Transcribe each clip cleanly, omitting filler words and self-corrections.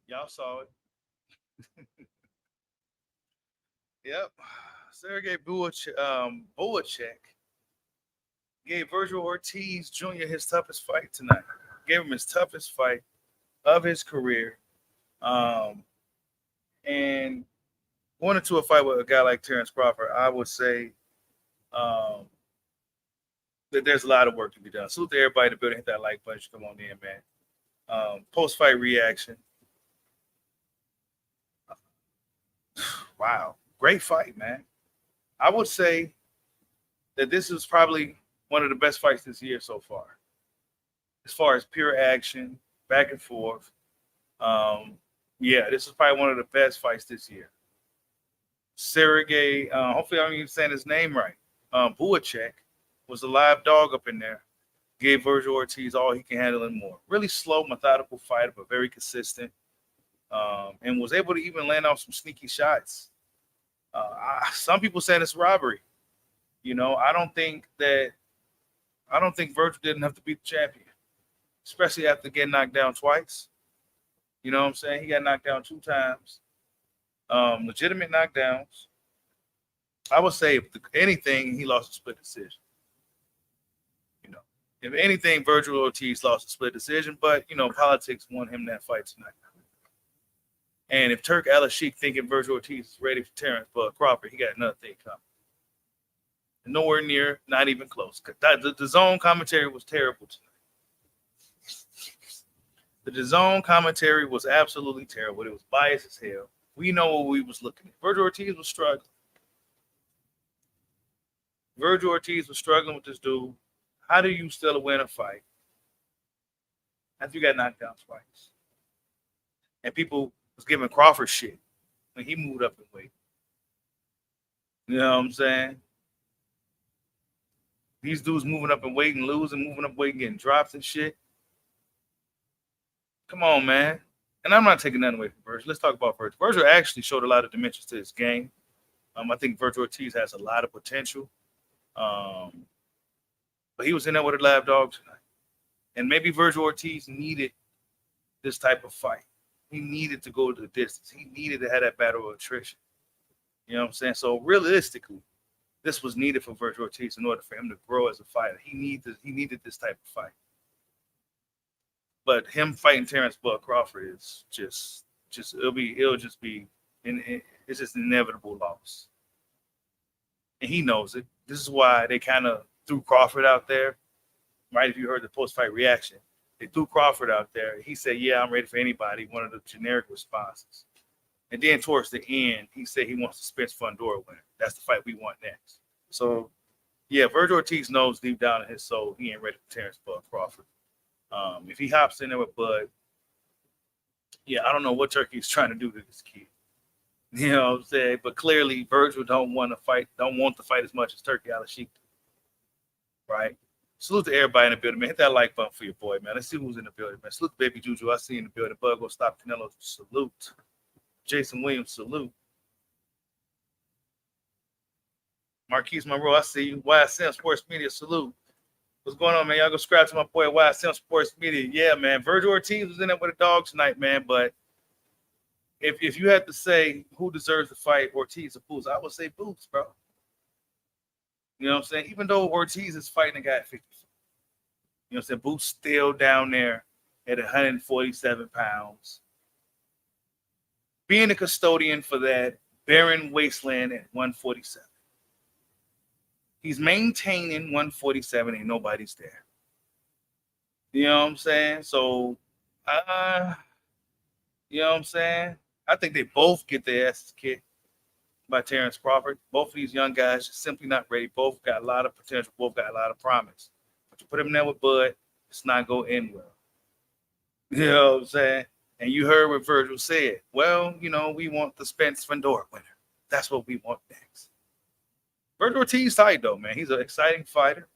Y'all saw it. Yep. Sergey Bohachuk gave Vergil Ortiz Jr. his toughest fight tonight. Gave him his toughest fight of his career. Um, and going into a fight with a guy like Terrence Crawford, I would say um, that there's a lot of work to be done. Salute to everybody in the building. Hit that like button. Come on in, man. Post fight reaction. Wow. Great fight, man. I would say that this is probably one of the best fights this year so far. As far as pure action, back and forth. Um, yeah, this is probably one of the best fights this year. Sergey, hopefully I'm even saying his name right. Bohachuk was a live dog up in there. Gave Vergil Ortiz all he can handle and more. Really slow, methodical fighter, but very consistent. And was able to even land off some sneaky shots. Some people saying it's robbery. You know, I don't think Vergil didn't have to beat the champion, especially after getting knocked down twice. You know what I'm saying? He got knocked down 2 times. Legitimate knockdowns. I would say, if anything, he lost a split decision. You know, if anything, Vergil Ortiz lost a split decision, but, you know, politics won him that fight tonight. And if Turk Al-Sheikh thinking Vergil Ortiz is ready for Terrence Crawford, he got another thing coming. Nowhere near, not even close. The zone commentary was terrible tonight. The zone commentary was absolutely terrible. It was biased as hell. We know what we was looking at. Vergil Ortiz was struggling. Vergil Ortiz was struggling with this dude. How do you still win a fight after you got knocked down twice? And people was giving Crawford shit when he moved up in weight. You know what I'm saying? These dudes moving up in weight and losing, moving up weight and getting drops and shit. Come on, man. And I'm not taking nothing away from Vergil. Let's talk about Vergil. Vergil actually showed a lot of dimensions to his game. I think Vergil Ortiz has a lot of potential. But he was in there with a live dog tonight. And maybe Vergil Ortiz needed this type of fight. He needed to go to the distance. He needed to have that battle of attrition. You know what I'm saying? So realistically, this was needed for Vergil Ortiz in order for him to grow as a fighter. He needed this type of fight. But him fighting Terrence Crawford is just it's just an inevitable loss. And he knows it. This is why they kind of threw Crawford out there, right? If you heard the post-fight reaction, they threw Crawford out there. He said, yeah, I'm ready for anybody, one of the generic responses. And then towards the end, he said he wants to Spence Fundora winner. That's the fight we want next. So, yeah, Vergil Ortiz knows deep down in his soul he ain't ready for Terrence Crawford. If he hops in there with Bud, yeah, I don't know what Turkey's trying to do to this kid. You know what I'm saying? But clearly, Vergil don't want to fight as much as Turkey Al-Sheikh, right? Salute to everybody in the building, man. Hit that like button for your boy, man. Let's see who's in the building, man. Salute to Baby Juju. I see you in the building. Bug will stop Canelo. Salute. Jason Williams. Salute. Marquise Monroe. I see you. YSM Sports Media. Salute. What's going on, man? Y'all go subscribe to my boy YSM Sports Media. Yeah, man. Vergil Ortiz was in there with a dog tonight, man. But if you had to say who deserves the fight, Ortiz or Boots, I would say Boots, bro. You know what I'm saying? Even though Ortiz is fighting a guy at 50. You know what I'm saying? Boots still down there at 147 pounds. Being a custodian for that barren wasteland at 147. He's maintaining 147 and nobody's there. You know what I'm saying? So, you know what I'm saying? I think they both get their asses kicked by Terrence Crawford. Both of these young guys just simply not ready. Both got a lot of potential. Both got a lot of promise. But you put them in there with Bud, it's not going to end well. You know what I'm saying? And you heard what Vergil said. Well, you know, we want the Spence Fundora winner. That's what we want next. Vergil Ortiz tight, though, man. He's an exciting fighter.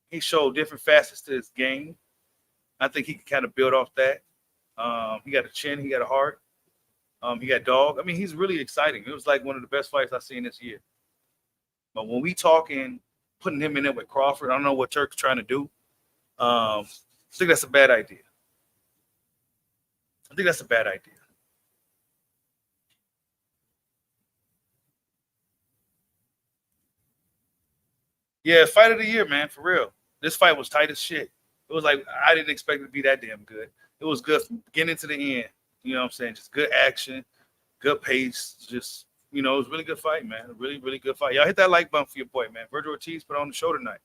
He showed different facets to his game. I think he can kind of build off that. He got a chin. He got a heart. He got dog. I mean, he's really exciting. It was like one of the best fights I've seen this year. But when we talking, putting him in there with Crawford, I don't know what Turk's trying to do. I think that's a bad idea. I think that's a bad idea. Yeah, fight of the year, man, for real. This fight was tight as shit. It was like I didn't expect it to be that damn good. It was good from beginning to the end. You know what I'm saying? Just good action, good pace. Just it was a really good fight, man. A really, really good fight. Y'all hit that like button for your boy, man. Vergil Ortiz put on the show tonight.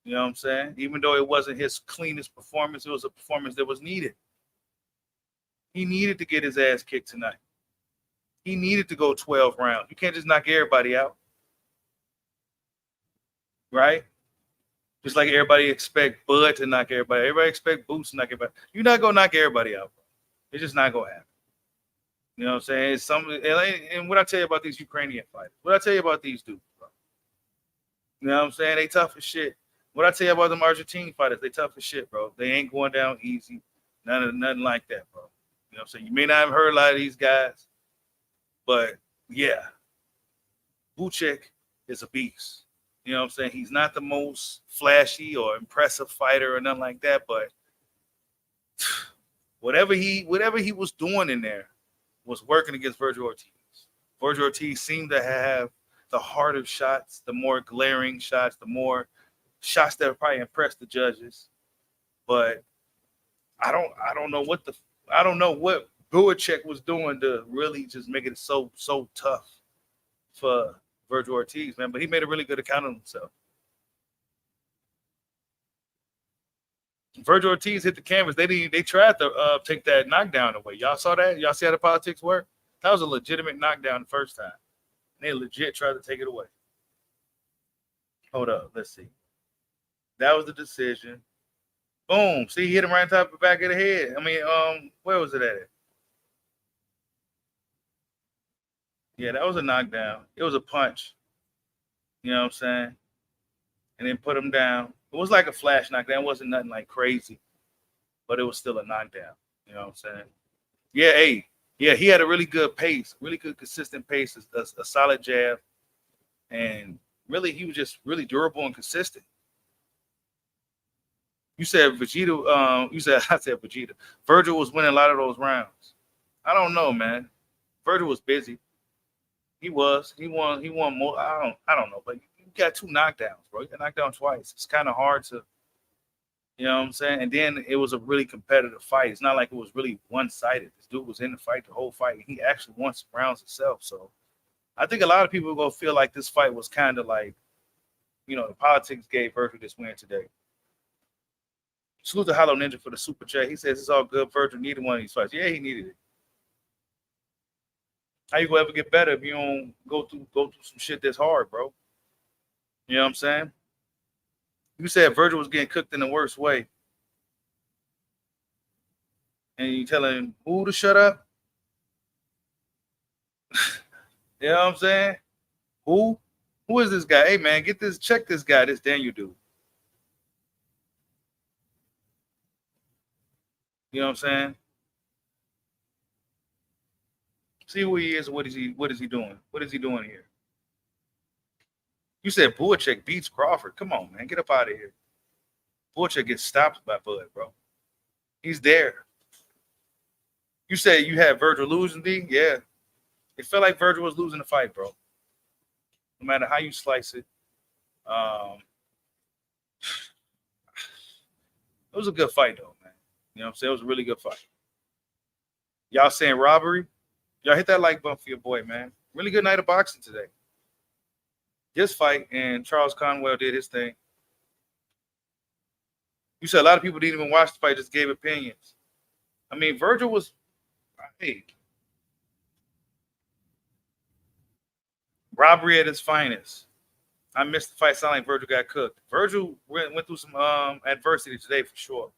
You know what I'm saying? Even though it wasn't his cleanest performance, it was a performance that was needed. He needed to get his ass kicked tonight. He needed to go 12 rounds. You can't just knock everybody out. Right? Just like everybody expect Bud to knock everybody. Everybody expect Boots to knock everybody. You're not going to knock everybody out, bro. It's just not going to happen. You know what I'm saying? It's and what I tell you about these Ukrainian fighters, what I tell you about these dudes, bro. You know what I'm saying? They tough as shit. What I tell you about them Argentine fighters, they tough as shit, bro. They ain't going down easy. Nothing like that, bro. You know what I'm saying? You may not have heard a lot of these guys, but yeah, Bohachuk is a beast. You know what I'm saying? He's not the most flashy or impressive fighter or nothing like that, but whatever he was doing in there was working against Vergil Ortiz. Vergil Ortiz seemed to have the harder shots, the more glaring shots, the more shots that would probably impress the judges. But I don't know what Bohachuk was doing to really just make it so tough for Vergil Ortiz, man. But he made a really good account of himself. Vergil Ortiz hit the canvas. They tried to take that knockdown away. Y'all saw that? Y'all see how the politics work? That was a legitimate knockdown the first time. They legit tried to take it away. Hold up. Let's see. That was the decision. Boom. See, he hit him right on top of the back of the head. I mean, where was it at? Yeah, that was a knockdown. It was a punch. You know what I'm saying? And then put him down. It was like a flash knockdown. It wasn't nothing like crazy, but it was still a knockdown. You know what I'm saying? Yeah, hey. Yeah, he had a really good pace, really good consistent pace, a solid jab. And really, he was just really durable and consistent. You said Vegeta, I said Vegeta. Vergil was winning a lot of those rounds. I don't know, man. Vergil was busy. He was. He won more. I don't know, but you got 2 knockdowns, bro. You got knocked down twice. It's kind of hard to, you know what I'm saying? And then it was a really competitive fight. It's not like it was really one-sided. This dude was in the fight the whole fight. He actually won some rounds himself. So I think a lot of people are going to feel like this fight was kind of like, the politics gave Vergil this win today. Salute to Hollow Ninja for the super chat. He says it's all good. Vergil needed one of these fights. Yeah, he needed it. How you gonna ever get better if you don't go through some shit that's hard, bro? You know what I'm saying? You said Vergil was getting cooked in the worst way. And you telling who to shut up? You know what I'm saying? Who is this guy? Hey man, check this guy, this Daniel dude. You know what I'm saying? See who he is. What is he doing? What is he doing here? You said Bohachuk beats Crawford. Come on, man. Get up out of here. Bohachuk gets stopped by Bud, bro. He's there. You said you had Vergil losing, D? Yeah. It felt like Vergil was losing the fight, bro. No matter how you slice it. It was a good fight, though, man. You know what I'm saying? It was a really good fight. Y'all saying robbery? Y'all hit that like button for your boy, man. Really good night of boxing today. This fight, and Charles Conwell did his thing. You said a lot of people didn't even watch the fight, just gave opinions. I mean, Vergil was, hey, robbery at its finest. I missed the fight. Sound like Vergil got cooked. Vergil went through some adversity today for sure,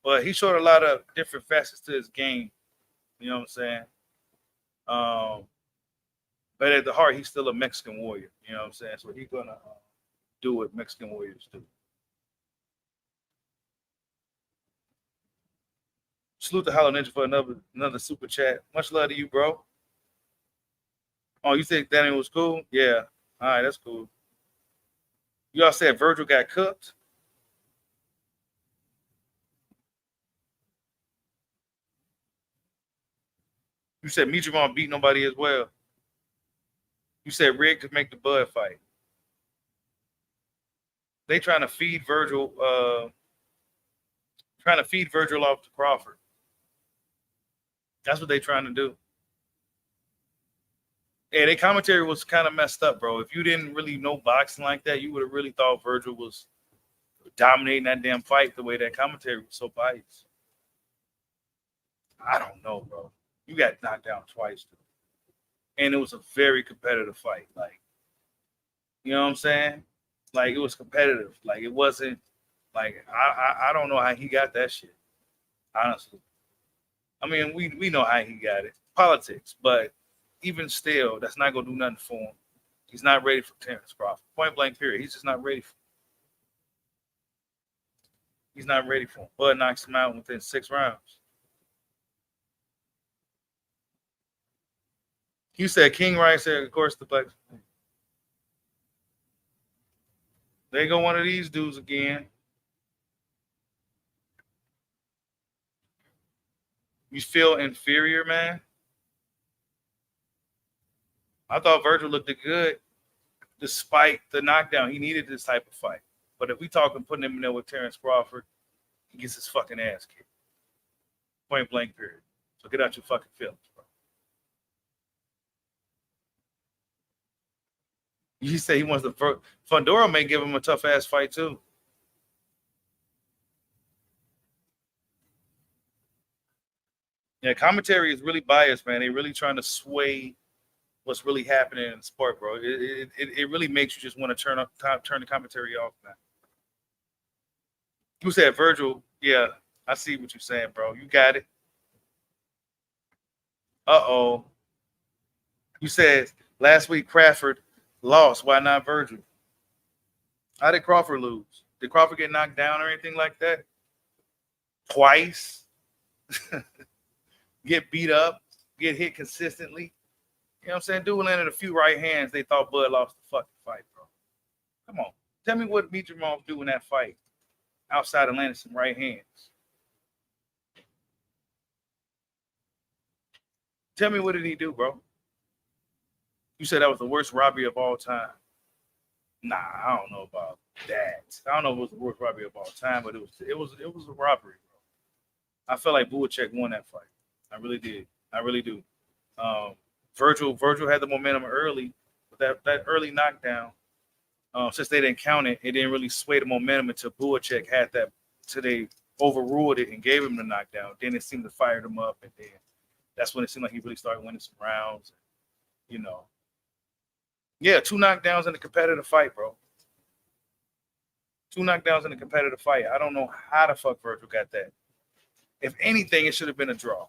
but he showed a lot of different facets to his game. You know what I'm saying? But at the heart, he's still a Mexican warrior. You know what I'm saying? So he's gonna do what Mexican warriors do. Salute to Hollow Ninja for another super chat. Much love to you, bro. Oh, you think Daniel was cool? Yeah. All right, that's cool. You all said Vergil got cooked? You said Mitrione beat nobody as well. You said Rick to make the Bud fight. They trying to feed Vergil, off to Crawford. That's what they trying to do. Yeah, their commentary was kind of messed up, bro. If you didn't really know boxing like that, you would have really thought Vergil was dominating that damn fight the way that commentary was so biased. I don't know, bro. You got knocked down twice, dude. And it was a very competitive fight. Like, you know what I'm saying? Like, it was competitive. Like, it wasn't like I don't know how he got that shit. Honestly. I mean, we know how he got it. Politics, but even still, that's not gonna do nothing for him. He's not ready for Terrence Crawford. Point blank period. He's just not ready for him. He's not ready for him. Bud knocks him out within 6 rounds. You said King Wright said, of course, the black. There go one of these dudes again. You feel inferior, man? I thought Vergil looked good despite the knockdown. He needed this type of fight. But if we talking putting him in there with Terrence Crawford, he gets his fucking ass kicked. Point blank period. So get out your fucking feelings, bro. You say he wants the first. Fundora may give him a tough ass fight too. Yeah, commentary is really biased, man. They're really trying to sway what's really happening in the sport, bro. It really makes you just want to turn the commentary off, man. You said Vergil. Yeah, I see what you're saying, bro. You got it. Uh-oh. You said last week Crawford lost. Why not Vergil? How did Crawford lose? Did Crawford get knocked down or anything like that? Twice? Get beat up? Get hit consistently? You know what I'm saying? Dude landed a few right hands. They thought Bud lost the fucking fight, bro. Come on. Tell me what Mitrione do in that fight outside of landing some right hands. Tell me what did he do, bro? You said that was the worst robbery of all time. Nah, I don't know about that. I don't know if it was the worst robbery of all time, but it was a robbery, bro. I felt like Bohachuk won that fight. I really did. I really do. Vergil had the momentum early, but that early knockdown, since they didn't count it, it didn't really sway the momentum until Bohachuk had that. So they overruled it and gave him the knockdown. Then it seemed to fire him up, and then that's when it seemed like he really started winning some rounds. You know, yeah, 2 knockdowns in a competitive fight, bro. 2 knockdowns in a competitive fight. I don't know how the fuck Vergil got that. If anything, it should have been a draw.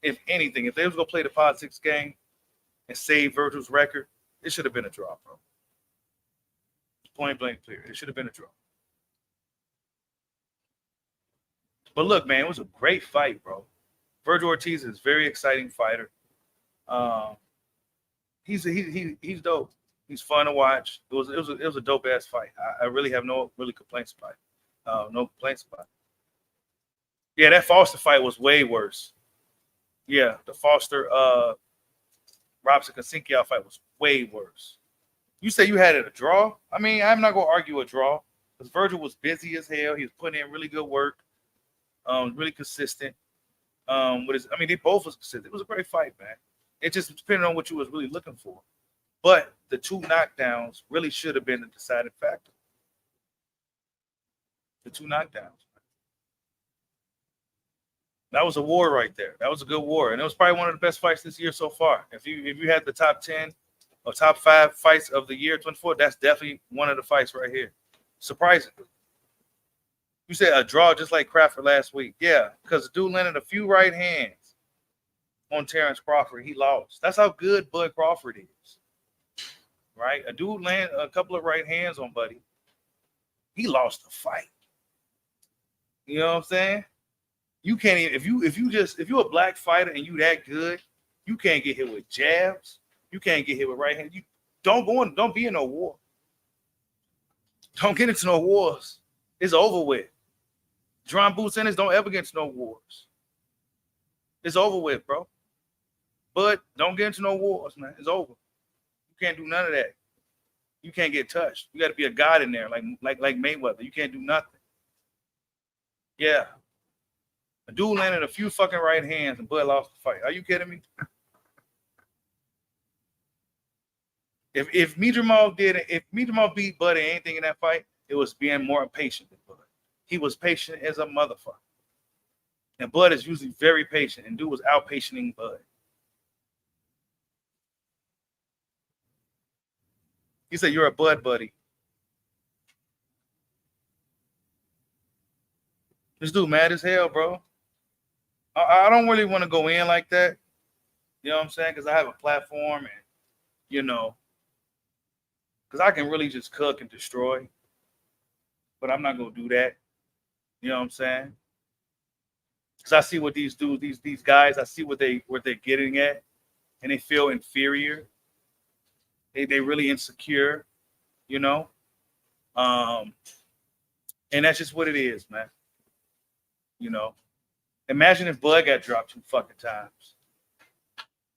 If anything, if they was gonna play the politics game and save Vergil's record, it should have been a draw, bro. Point blank clear. It should have been a draw. But look, man, it was a great fight, bro. Vergil Ortiz is a very exciting fighter. He's dope. He's fun to watch. It was a dope ass fight. I really have no complaints about it. No complaints about it. Yeah, that Foster fight was way worse. Yeah, the Foster Robson Kasinkian fight was way worse. You say you had it a draw? I mean, I'm not gonna argue a draw because Vergil was busy as hell. He was putting in really good work, really consistent. They both was consistent. It was a great fight, man. It just depended on what you was really looking for. But the 2 knockdowns really should have been the deciding factor. The 2 knockdowns. That was a war right there. That was a good war, and it was probably one of the best fights this year so far. If you had the top 10 or top 5 fights of the year 24, that's definitely one of the fights right here. Surprisingly, you said a draw just like Crawford last week. Yeah, because the dude landed a few right hands on Terrence Crawford. He lost. That's how good Bud Crawford is, right? A dude landed a couple of right hands on Buddy. He lost the fight. You know what I'm saying? You can't even if you're a black fighter and you that good, you can't get hit with jabs. You can't get hit with right hand. You don't be in no war. Don't get into no wars. It's over with. Drawn boots in it, don't ever get into no wars. It's over with, bro. Bud, don't get into no wars, man. It's over. You can't do none of that. You can't get touched. You got to be a god in there, like Mayweather. You can't do nothing. Yeah. A dude landed a few fucking right hands and Bud lost the fight. Are you kidding me? If Midramal beat Bud in anything in that fight, it was being more impatient than Bud. He was patient as a motherfucker. And Bud is usually very patient, and dude was outpatienting Bud. He said, "You're a Bud buddy." This dude mad as hell, bro. I don't really want to go in like that. You know what I'm saying? Because I have a platform and, you know, because I can really just cook and destroy. But I'm not going to do that. You know what I'm saying? Because I see what these dudes, these guys, I see what they're getting at. And they feel inferior. They really insecure, you know? And that's just what it is, man. You know? Imagine if Bud got dropped 2 fucking times.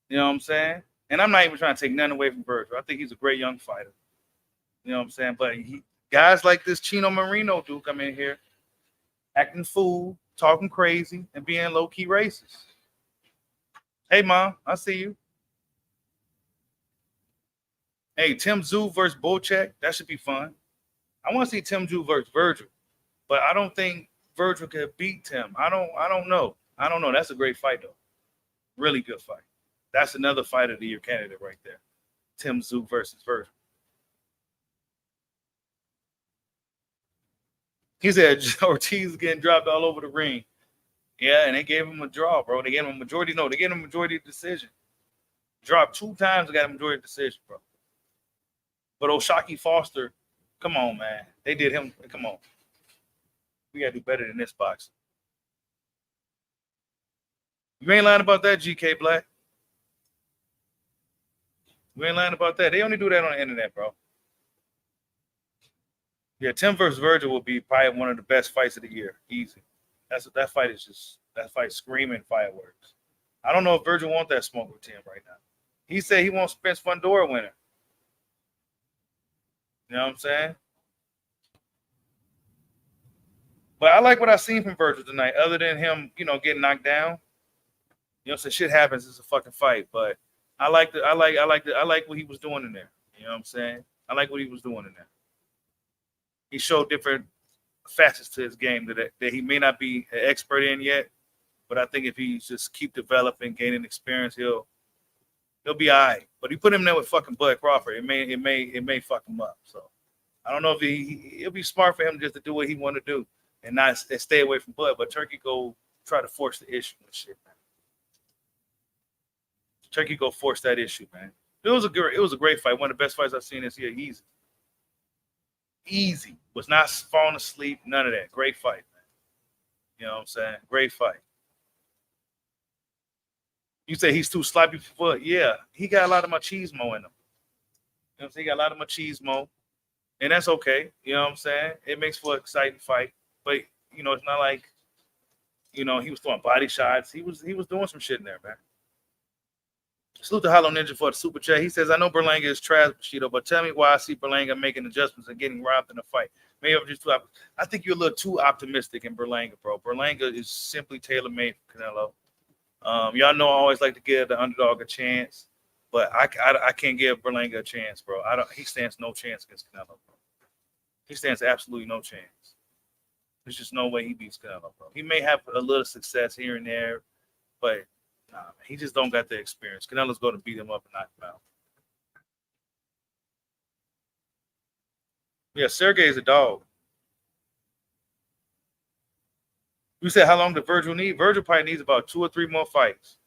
You know what I'm saying? And I'm not even trying to take nothing away from Vergil. I think he's a great young fighter. You know what I'm saying? But guys like this Chino Marino dude come in here acting fool, talking crazy, and being low-key racist. Hey, Mom, I see you. Hey, Tim Tszyu versus Bohachuk. That should be fun. I want to see Tim Tszyu versus Vergil. But I don't think Vergil could beat Tim. I don't know. That's a great fight, though. Really good fight. That's another fight of the year candidate right there. Tim Tszyu versus Vergil. He said Ortiz is getting dropped all over the ring. Yeah, and they gave him a draw, bro. They gave him a majority. No, they gave him a majority decision. Dropped 2 times and got a majority decision, bro. But O'Shaquie Foster, come on, man. They did him. Come on. We got to do better than this boxing. You ain't lying about that, GK Black. We ain't lying about that. They only do that on the internet, bro. Yeah, Tim versus Vergil will be probably one of the best fights of the year. Easy. That fight screaming fireworks. I don't know if Vergil wants that smoke with Tim right now. He said he wants Spence Fundora winner. You know what I'm saying? But I like what I've seen from Vergil tonight, other than him, getting knocked down. So shit happens. It's a fucking fight. But I like what he was doing in there. You know what I'm saying? I like what he was doing in there. He showed different facets to his game that he may not be an expert in yet, but I think if he just keep developing, gaining experience, he'll be all right. But he put him there with fucking Bud Crawford. It may fuck him up. So I don't know if it'll be smart for him just to do what he want to do and not stay away from Bud. But Turkey go try to force the issue and shit, man. Turkey go force that issue, man. It was a great fight. One of the best fights I've seen this year. Easy. Was not falling asleep. None of that. Great fight, man. You know what I'm saying? Great fight. You say he's too sloppy for foot. Yeah, he got a lot of machismo in him. You know what I'm saying? He got a lot of machismo. And that's okay. You know what I'm saying? It makes for an exciting fight. But, it's not like, he was throwing body shots. He was doing some shit in there, man. Salute to Hollow Ninja for the super chat. He says, I know Berlanga is trash, Bushido, but tell me why I see Berlanga making adjustments and getting robbed in the fight. Maybe I'm just I think you're a little too optimistic in Berlanga, bro. Berlanga is simply tailor-made for Canelo. Y'all know I always like to give the underdog a chance, but I can't give Berlanga a chance, bro. He stands no chance against Canelo, bro. He stands absolutely no chance. There's just no way he beats Canelo, bro. He may have a little success here and there, but nah, man, he just don't got the experience. Canelo's going to beat him up and knock him out. Yeah, Sergey is a dog. You said how long did Vergil need? Vergil probably needs about 2 or 3 more fights,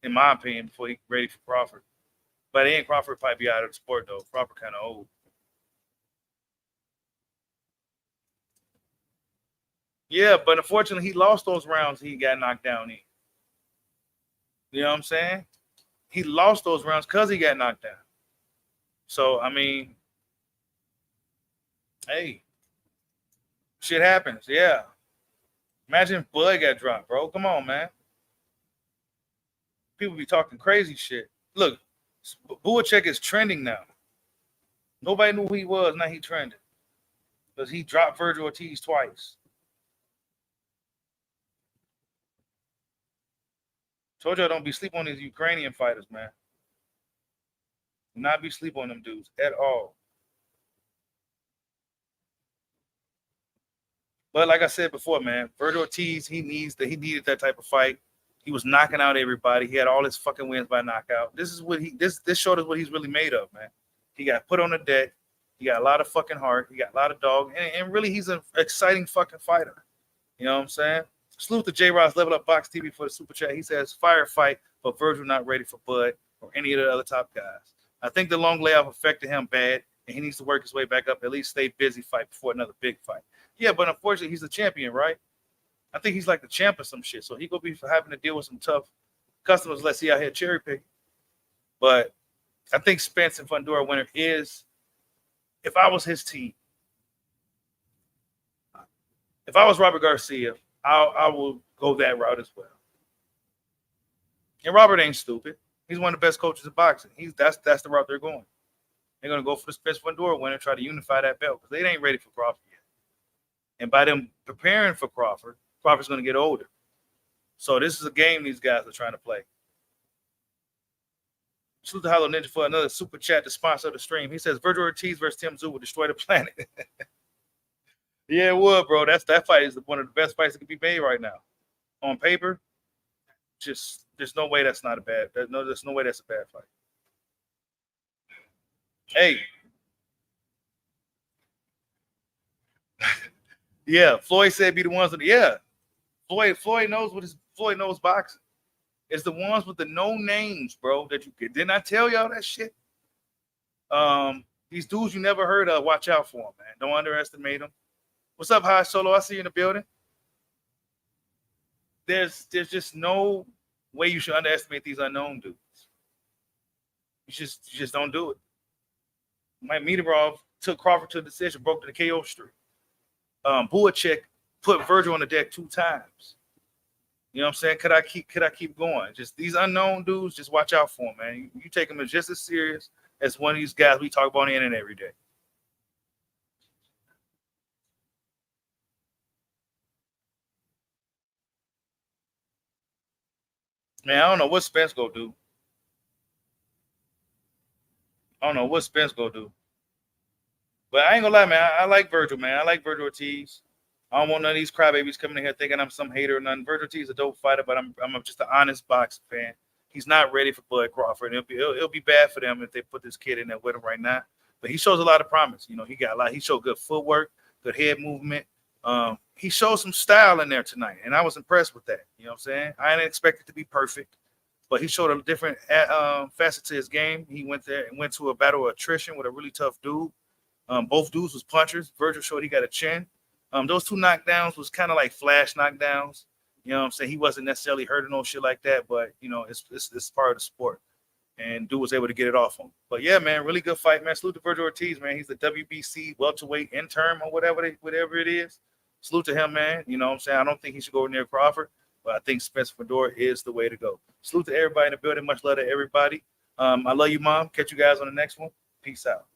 in my opinion, before he's ready for Crawford. But then Crawford probably be out of the sport, though. Crawford kind of old. Yeah, but unfortunately, he lost those rounds he got knocked down in. You know what I'm saying? He lost those rounds because he got knocked down. So, I mean, hey, shit happens. Yeah. Imagine if Bud got dropped, bro. Come on, man. People be talking crazy shit. Look, Bohachuk is trending now. Nobody knew who he was. Now he trending because he dropped Vergil Ortiz twice. Told y'all don't be sleep on these Ukrainian fighters, man. Do not be sleep on them dudes at all. But like I said before, man, Vergil Ortiz, he needed that type of fight. He was knocking out everybody. He had all his fucking wins by knockout. This showed us what he's really made of, man. He got put on the deck. He got a lot of fucking heart. He got a lot of dog. And really, he's an exciting fucking fighter. You know what I'm saying? Salute to J-Ross Level Up Box TV for the super chat. He says, fire fight, but Vergil not ready for Bud or any of the other top guys. I think the long layoff affected him bad, and he needs to work his way back up, at least stay busy fight before another big fight. Yeah, but unfortunately, he's the champion, right? I think he's like the champ or some shit, so he gonna be having to deal with some tough customers. Let's see out here cherry picking. But I think Spence and Fundora winner is, if I was his team, if I was Robert Garcia, I will go that route as well. And Robert ain't stupid. He's one of the best coaches in boxing. That's the route they're going. They're gonna go for the Spence Fundora winner, try to unify that belt because they ain't ready for Crawford yet. And by them preparing for Crawford, Crawford's gonna get older. So this is a game these guys are trying to play. Salute to Hollow Ninja for another super chat to sponsor the stream. He says Vergil Ortiz versus Tim Tszyu will destroy the planet. Yeah, it would, bro. That fight is one of the best fights that can be made right now. On paper, just there's no way that's not a bad. There's no way that's a bad fight. Hey, yeah. Floyd said be the ones with Floyd knows boxing. It's the ones with the no names, bro. That you get. Didn't I tell y'all that shit? These dudes you never heard of. Watch out for them, man. Don't underestimate them. What's up, High Solo? I see you in the building. There's just no way you should underestimate these unknown dudes. You just don't do it. Mike Meteorov took Crawford to the decision, broke the KO streak. Bohachuk put Vergil on the deck 2 times. You know what I'm saying? Could I keep going? Just these unknown dudes, just watch out for them, man. You take them as just as serious as one of these guys we talk about on the internet every day. Man, I don't know what Spence go do. But I ain't gonna lie, man. I like Vergil, man. I like Vergil Ortiz. I don't want none of these crybabies coming in here thinking I'm some hater or nothing. Vergil Ortiz is a dope fighter, but I'm just an honest boxing fan. He's not ready for Bud Crawford. It'll be bad for them if they put this kid in there with him right now. But he shows a lot of promise. You know, he showed good footwork, good head movement. He showed some style in there tonight, and I was impressed with that. You know what I'm saying? I didn't expect it to be perfect, but he showed a different facet to his game. He went there and went to a battle of attrition with a really tough dude. Both dudes was punchers. Vergil showed he got a chin. Those 2 knockdowns was kind of like flash knockdowns. You know what I'm saying? He wasn't necessarily hurting no shit like that, but, you know, it's part of the sport. And dude was able to get it off him. But, yeah, man, really good fight, man. Salute to Vergil Ortiz, man. He's the WBC welterweight interim or whatever it is. Salute to him, man. You know what I'm saying? I don't think he should go near Crawford, but I think Spence Fundora is the way to go. Salute to everybody in the building. Much love to everybody. I love you, Mom. Catch you guys on the next one. Peace out.